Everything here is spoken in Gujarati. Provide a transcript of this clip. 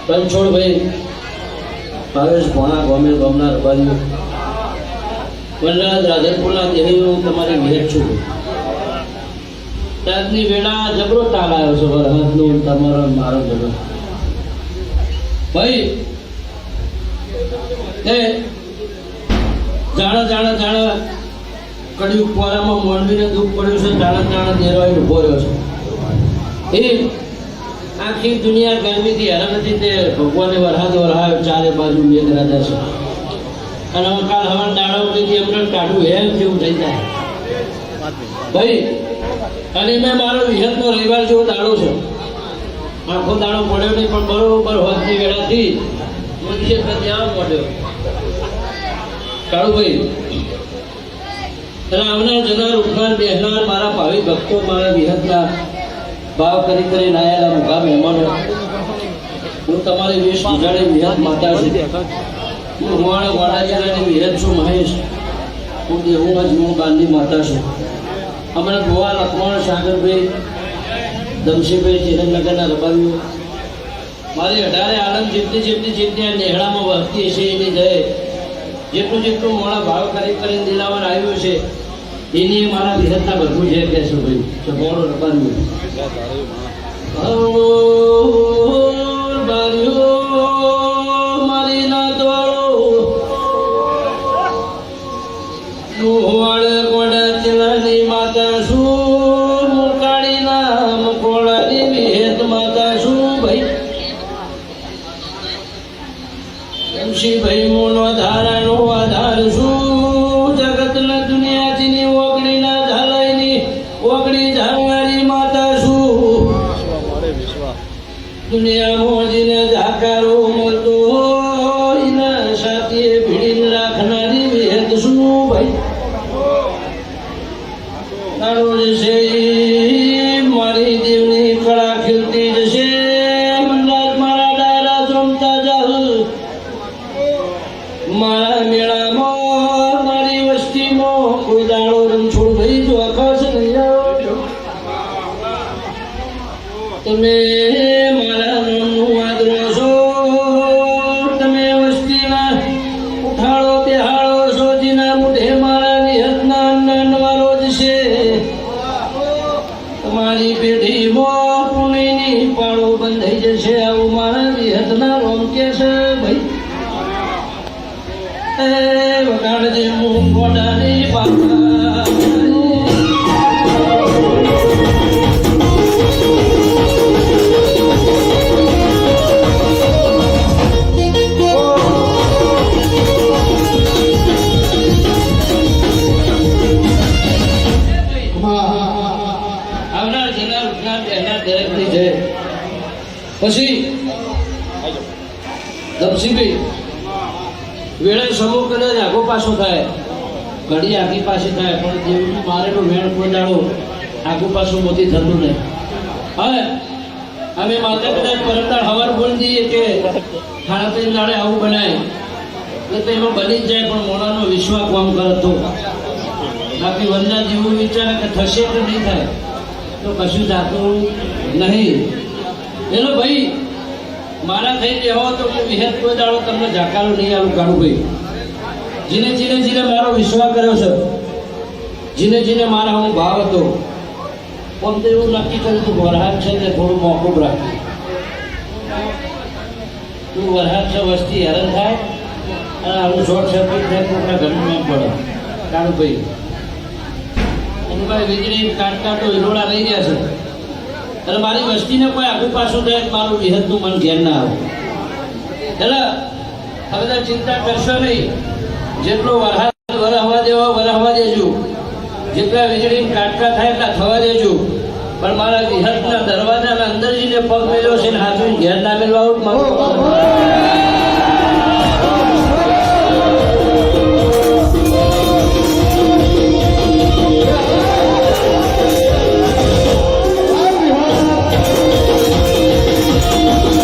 રણછોડ ભાઈ ભાવેશ ભોણા ગોમે ગોમના રબારીઓ વનરાજ રાધનપુરના દેવી હું તમારી ભેટ છું. રાતની વેળા જબરો તાલ આવ્યો છે વરહદનો તમારો મારો જબરો ભાઈ એ જાણા કડિયુગ પોરામાં મોરબીને દુઃખ પડ્યું છે. જાણા દેરવાઈ ઉભો રહ્યો છે. એ આખી દુનિયા ગરમીથી હેરાન હતી. તે ભગવાને વરસાદ વરસાવ્યો ચારે બાજુ મેઘરાજા છે. અને કાલ હવા દાડો ઉઠી એમને કાઢું હેલ જેવું થઈ જાય ભાઈ. અને મેં મારો વિહતનો રવિવાર જેવો દાડો છે. આખો દાડો પડ્યો નહીં પણ બરોબર હોતની વેળાથી મોદીએ ત્યાં મળ્યો કાળુભાઈ. અને આવનાર જનાર ઉઠનાર બેહનાર મારા ભાવિ ભક્તો મારા વિહતના ભાવ કરી આયેલા મુખા મહેમાનો, હું તમારી વેશ ગુજાડી વિહત માતા છું. હું હુવાણા વાડાજીરાની વિહત છું મહેશ. હું દેહુમાં જ હું ગાંધી માતા છું. હમણાં ગોવા લખમણ સાગરભાઈ દમશીભાઈ ચિરનગરના રબાવીઓ મારી 18 આનંદ જેટલી આ નેહડામાં વહતી હશે એની જય જેટલું મોડા ભાવ કરીને દિલાવર આવ્યું છે એની મારા વિહતના બધું છે કે છે ભાઈ સગોડો રબાવીઓ મારી ના દોડો વાળે કોડા ચિલાની માતા શું મુકાળી નામ કોળાની વિહેત માતા શું ભાઈ. શિવભાઈ મોનો ધારાનો આધાર શું જગતના દુનિયાથી ઓગણીના ઝાલાઈની ઓગણી ઝાલનારી માતા શું દુનિયા મોજીને ઝાકારો મળતો એના સાથે ભીડીને રાખનારી વિહેત શું ભાઈ. તારો જશે મારી દેવની કળા ખીલતી જશે. મંડાત મારા ડાયરા જમતા જાવ મારા મેળામાં મારી વસ્તીમાં કોઈ દાડો રણછોડ ભાઈ જો આકાશ નહીં આવ્યો. તમે મારા નામનું આદરો છો. તમે વસ્તીના ઉઠાડો બેહાડો છો. જીના મુઢે મારા વિહતના નાનવારો જ છે. તમારી પેઢીમાં પુણેની પાળો બંધાઈ જશે આવું મારા વિહતના રોમ કે છે ભાઈ. વગાડજે હું ગોડાની બાપા આવનાર જનાર ઉઠનાર બેહનાર દરેકની જય. પછી દમશીભાઈ વેળે સમૂહ કદાચ આગો પાછો થાય ઘડી આગી પાછી થાય પણ જેવું મારેલું વેણ પોદાડો આગું પાછું મોતી થતું નહીં. હવે અમે માતા કદાચ પરમદાર હવાર બોલી દઈએ કે ખાણા પીને દાડે આવું બનાય એટલે તો એમાં બની જ જાય પણ મોડાનો વિશ્વાસ કામ કરતો બાકી વંદા જેવું વિચારે કે થશે કે નહીં થાય તો કશું જાતું નહીં. એનો ભાઈ મારા થઈ રહેવો તો હું વિહેત કોઈ દાડો તમને ઝાકારો નહીં આવું કાળુભાઈ. જીને મારો વિશ્વાસ કર્યો છે, જીને મારા હું ભાવ હતો પણ તો એવું નક્કી કર્યું તું વરહાદ છે તે થોડું મોકૂફ રાખ્યું. તું વરહાદ છે વસ્તી હેરાન થાય અને આવું શોર્ટ સર્કિટ થાય કોઈના ઘરનું એમ પડે કાળુભાઈ. અને ભાઈ વીજળી કાટકા તો હિરોડા રહી રહ્યા છે અને મારી વસ્તીને કોઈ આગુ પાછું થાય મારું વિહતનું મન ઘેર ના આવે. એટલે હવે ચિંતા કરશો નહીં. જેટલો વરસાદ વરહવા દેજો. જેટલા વીજળી કાટકા થાય એટલા થવા દેજો. પણ મારા વિહતના દરવાજાના અંદર જઈને પગ મેળ્યો છે ને હાથું ઘેર ના મેળવા મારું